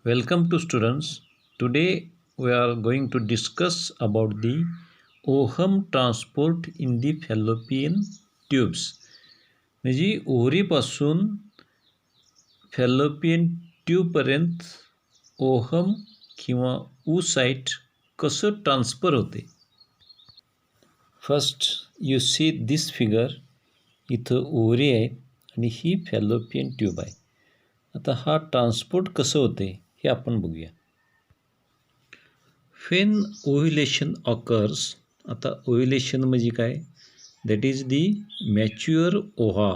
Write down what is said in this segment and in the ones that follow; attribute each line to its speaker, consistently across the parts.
Speaker 1: Welcome to students. Today we are going to discuss about the ohm transport in the fallopian tubes. म्हणजे ओव्हरीपासून fallopian ट्यूबपर्यंत ohm किंवा ऊसाईट कसं transfer होते. First you see this figure. इथं ovary आहे आणि ही fallopian tube आहे. आता हा ट्रान्सपोर्ट कसं होते हे आपण बघूया. When ovulation occurs. आता ओव्ह्युलेशन म्हणजे काय? That is the mature ova.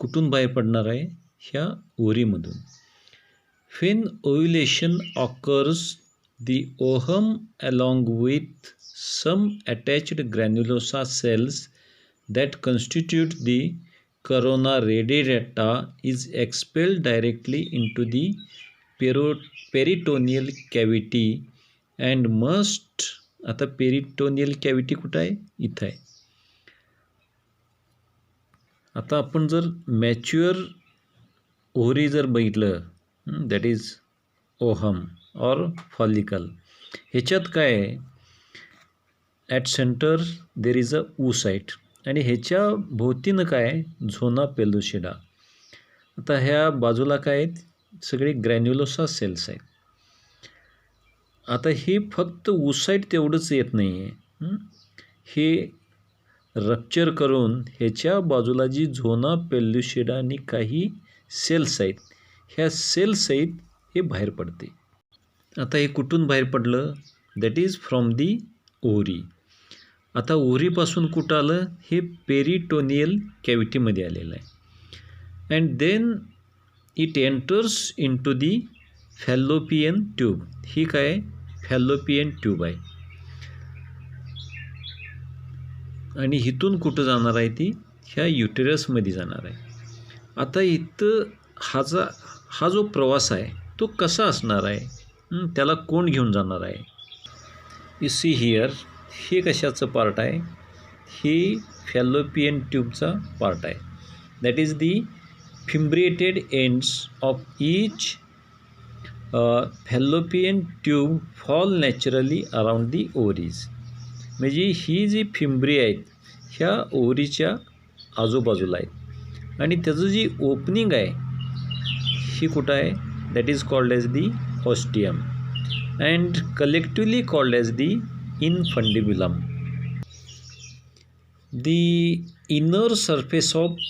Speaker 1: कुठून बाहेर पडणार आहे? ह्या ओव्हरीमधून. When ovulation occurs the ovum along with some attached granulosa cells that constitute the corona radiata is expelled directly into the peritoneal cavity and must. आता peritoneal cavity कुठं आहे? इथं आहे. आता आपण जर मॅच्युअर ओव्हरी जर बघितलं, दॅट इज ओहम और फॉलिकल. ह्याच्यात काय आहे? At centre there is a oocyte आणि ह्याच्या भोवतीनं काय? Zona pellucida. आता ह्या बाजूला काय आहेत? सगळे ग्रॅन्युलोसा सेल्स आहेत. आता हे फक्त ऊसाईट तेवढंच येत नाही आहे. हे रप्चर करून ह्याच्या बाजूला जी झोना पेल्युसिडा आणि काही सेल्स आहेत, ह्या सेल्ससहित हे बाहेर पडते. आता हे कुठून बाहेर पडलं? That is from the ovary. आता ओव्हरीपासून कुठं आलं? हे पेरिटोनियल कॅव्हिटीमध्ये आलेलं आहे. And then it enters in to the fallopian tube. ही काय? फॅलोपियन ट्यूब आहे. आणि इथून कुठं जाणार आहे? ती ह्या युटेरसमध्ये जाणार आहे. आता इथं हा जो प्रवास आहे तो कसा असणार आहे? त्याला कोण घेऊन जाणार आहे? You see here. हे कशाचं पार्ट आहे? ही फॅलोपियन ट्यूबचा पार्ट आहे. That is the fimbriated ends of each fallopian tube fall naturally around the ovaries. म्हणजे ही जी फिम्ब्री आहेत ह्या ओव्हरीच्या आजूबाजूला आहेत आणि त्याचं जी ओपनिंग आहे ही कुठं आहे? That is called as the ostium and collectively called as the infundibulum. The inner surface of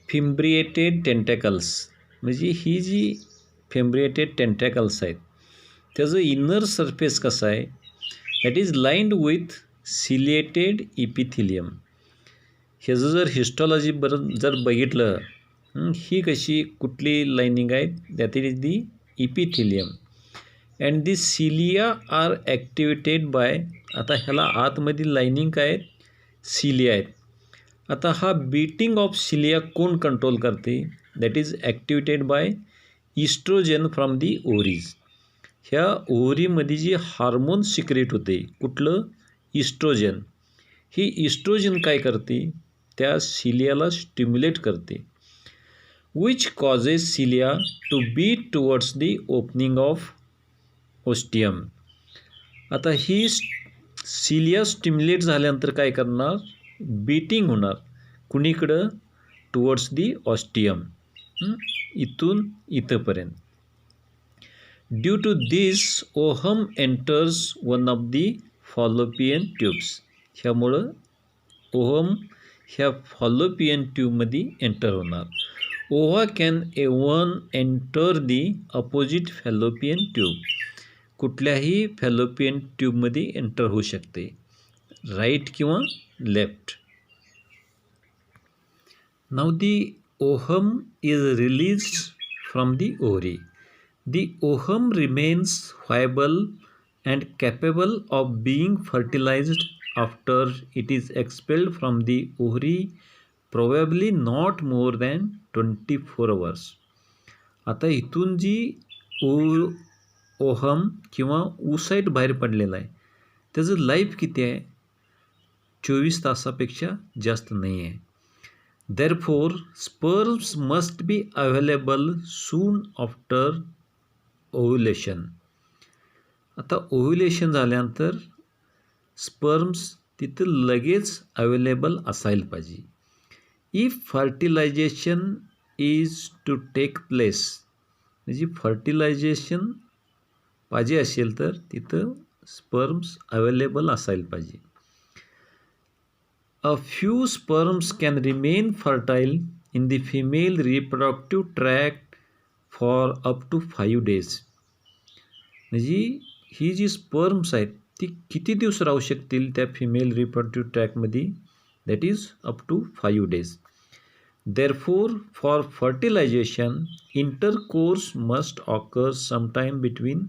Speaker 1: fimbriated tentacles. म्हणजे ही जी फिम्ब्रिएटेड टेंटॅकल्स आहेत त्याचं इनर सरफेस कसं आहे? That is lined with ciliated epithelium. ह्याचं जर हिस्टॉलॉजी जर बघितलं, ही कशी कुठली लाइनिंग आहे? That is the epithelium. And the cilia are activated by. आता ह्याला आतमधील लाइनिंग काय आहेत? सिलिया आहेत. आता हा बीटिंग ऑफ सिलिया कोण कंट्रोल करते? That is activated by oestrogen from the ovaries. ह्या ओव्हरीमध्ये जी हार्मोन सिक्रेट होते, कुठलं? इस्ट्रोजन. ही इस्ट्रोजन काय करते? त्या सिलियाला स्टिम्युलेट करते. Which causes cilia to beat towards the opening of ostium. आता ही सिलिया स्टिम्युलेट झाल्यानंतर काय करणार? बीटिंग होणार. कुणीकडं? Towards the ostium. इथून इथंपर्यंत. Due to this ovum enters one of the fallopian tubes. ह्यामुळं ओहम ह्या फॉलोपियन ट्यूबमध्ये एंटर होणार. Ova can even enter the opposite fallopian tube. कुठल्याही फॅलोपियन ट्यूबमध्ये एंटर होऊ शकते, राईट किंवा left. Now the ovum is released from the ovary. The ovum remains viable and capable of being fertilised after it is expelled from the ovary, probably not more than 24 hours. आता इथून जी ohm किंवा ऊसाईट बाहेर पडलेला आहे त्याचं life किती आहे? 24 तासापेक्षा जास्त नाही आहे. Therefore sperms must be available soon after ovulation. आता ओव्ह्युलेशन झाल्यानंतर स्पर्म्स तिथं लगेच अवेलेबल असायला पाहिजे. If fertilisation is to take place, म्हणजे फर्टिलायझेशन पाहिजे असेल तर तिथं स्पर्म्स अवेलेबल असायला पाहिजे. A few sperms can remain fertile in the female reproductive tract for up to 5 days. म्हणजे ही जी स्पर्म्स आहेत ती किती दिवस राहू शकतील त्या फिमेल रिप्रोडक्टिव्ह ट्रॅकमध्ये? That is up to 5 days. Therefore, for fertilization, intercourse must occur sometime between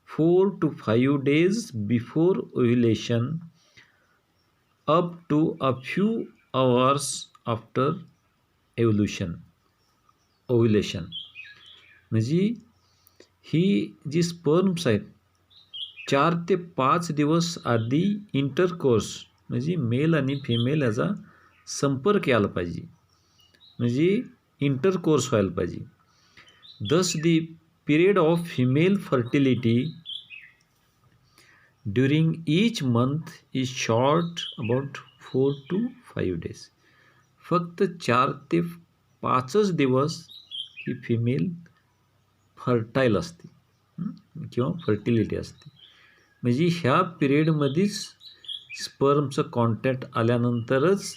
Speaker 1: 4 to 5 days before ovulation, up to a few hours after ovulation. म्हणजे ही जी स्पर्म्स आहेत 4 ते 5 दिवस आधी इंटरकोर्स म्हणजे मेल आणि फिमेल याचा संपर्क यायला पाहिजे, म्हणजे इंटरकोर्स व्हायला पाहिजे. Thus the period of female fertility during each month is short, about 4 to 5 days. फक्त 4 ते 5च दिवस ही फिमेल फर्टाईल असते किंवा फर्टिलिटी असते. म्हणजे ह्या पिरियडमध्येच स्पर्मचं कॉन्टॅक्ट आल्यानंतरच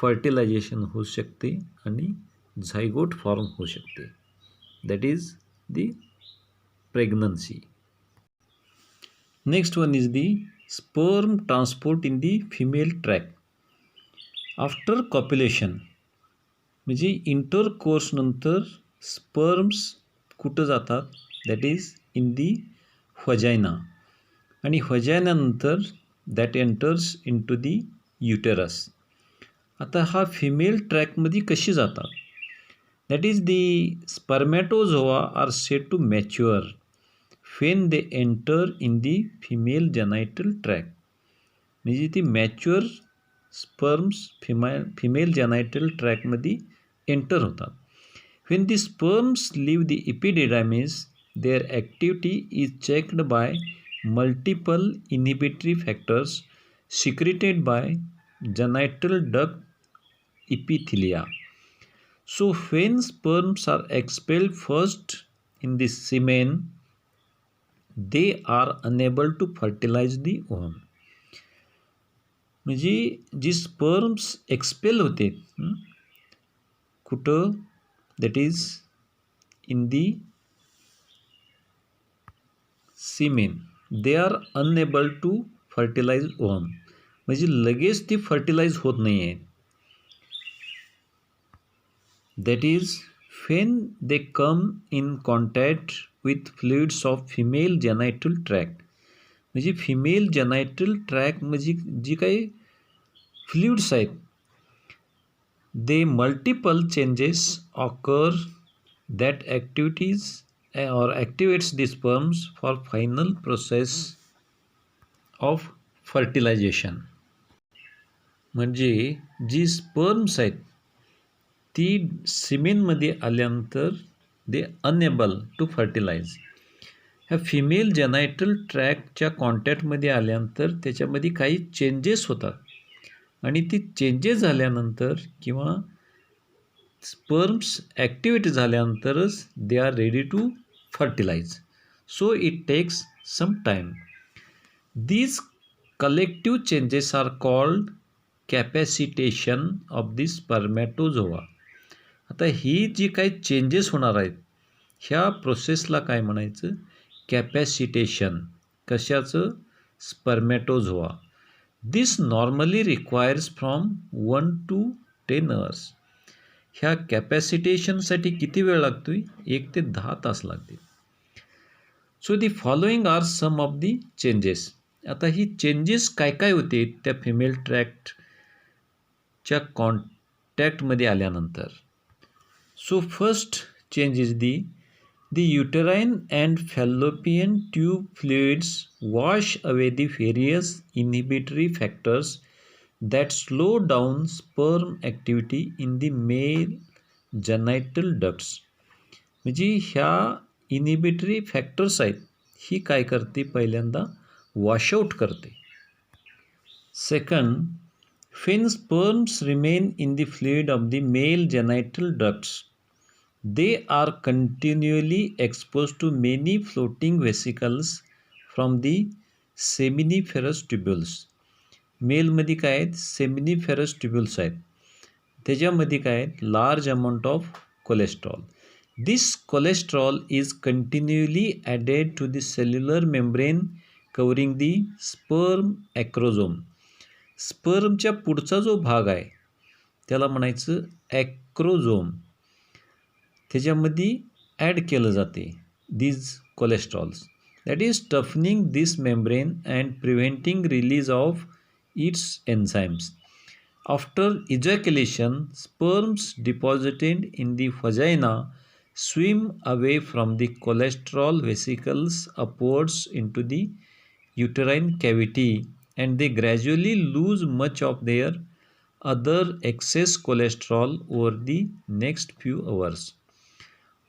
Speaker 1: फर्टिलायझेशन होऊ शकते आणि झायगोट फॉर्म होऊ शकते. That is the pregnancy. Next one is the sperm transport in the female tract after copulation. म्हणजे इंटरकोर्सनंतर स्पर्म्स कुठं जातात? That is in the vagina, आणि व्हजायनानंतर that enters in to the uterus. आता हा फिमेल ट्रॅकमध्ये कशी जातात? That is the spermatozoa are set to mature when they enter in the female genital tract. म्हणजे ती मॅच्युअर स्पर्म्स फिमेल जेनायटल ट्रॅकमध्ये एंटर होतात. when the sperms leave the epididymis, their activity is checked by multiple inhibitory factors secreted by genital duct epithelia. So when sperms are expelled first in the semen, they are unable to fertilize the ovum. म्हणजे जी sperms expel होते कुठं? That is in the semen. They are unable to fertilise ovum, म्हणजे लगेच ती fertilise होत नाही आहे. That is when they come in contact with fluids of female genital tract. म्हणजे फिमेल जेनायटल ट्रॅक म्हणजे जी काही फ्लुइड्स आहेत they multiple changes occur that activities or activates the sperms for final process of fertilization. म्हणजे जी sperms आहेत ती सिमेनमध्ये आल्यानंतर दे unable to fertilise. ह्या फिमेल जेनायटल ट्रॅकच्या कॉन्टॅक्टमध्ये आल्यानंतर त्याच्यामध्ये काही चेंजेस होतात, आणि ती चेंजेस झाल्यानंतर किंवा स्पर्म्स ॲक्टिव्हेट झाल्यानंतरच they are ready to fertilize. So it takes some time. These collective changes are called capacitation of the spermatozoa. आता ही जी काही चेंजेस होणार आहेत ह्या प्रोसेसला काय म्हणायचं? कॅपॅसिटेशन. कशाचं? स्पर्मॅटोझोआ. दिस normally requires from 1 to 10 hours. ह्या कॅपॅसिटेशनसाठी किती वेळ लागतो? 1 ते 10 तास लागते. So the following are some of the changes. आता ही चेंजेस काय काय होते त्या फिमेल ट्रॅक्टच्या कॉन्टॅक्टमध्ये आल्यानंतर? So first change is the uterine and fallopian tube fluids wash away the various inhibitory factors that slow down sperm activity in the male genital ducts. म्हणजे ह्या इनिबिटरी फॅक्टर्स आहेत ही काय करते, पहिल्यांदा वॉशआउट करते. Second, when sperms remain in the fluid of the male genital ducts, they are continually exposed to many floating vesicles from the seminiferous tubules. मेलमध्ये काय आहेत, सेमिनिफेरस ट्युब्युल्स आहेत, त्याच्यामध्ये काय आहेत, large amount of cholesterol. This cholesterol is continuously added to the cellular membrane covering the sperm acrosome. स्पर्मच्या पुढचा जो भाग आहे त्याला म्हणायचं ॲक्रोझोम, त्याच्यामध्ये ॲड केलं जाते these cholesterols. That is toughening this membrane and preventing release of its enzymes. After ejaculation, sperms deposited in the vagina swim away from the cholesterol vesicles upwards into the uterine cavity, and they gradually lose much of their other excess cholesterol over the next few hours.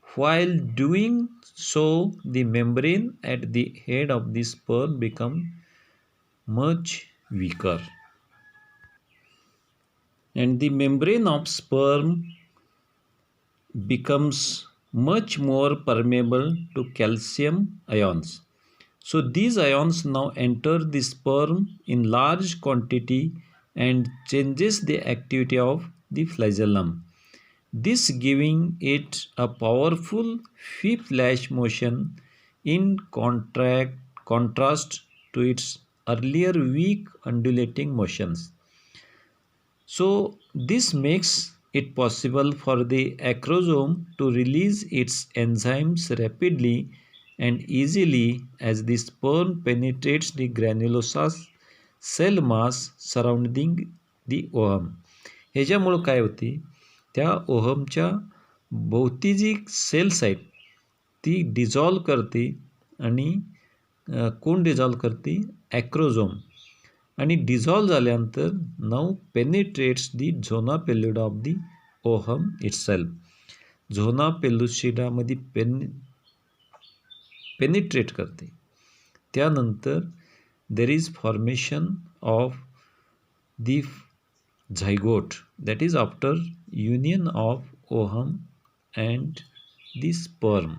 Speaker 1: While doing so, the membrane at the head of the sperm become much weaker, and the membrane of sperm becomes much more permeable to calcium ions. So these ions now enter the sperm in large quantity and changes the activity of the flagellum. This giving it a powerful whiplash motion in contrast to its earlier weak undulating motions. So this makes it possible for the acrosome to release its enzymes rapidly and easily as the sperm penetrates the granulosous cell mass surrounding the ovum. ह्याच्यामुळं काय होते, त्या ओहमच्या भोवती जी cells आहेत ती dissolve करते, आणि कोण डिझॉल्व करते, ॲक्रोझोम, आणि डिझॉल्व झाल्यानंतर now penetrates the zona pellucida of the ovum itself. Zona पेल्युसिडामध्ये पेनिट्रेट करते. त्यानंतर there is formation of the zygote, that is after union of ovum and the sperm.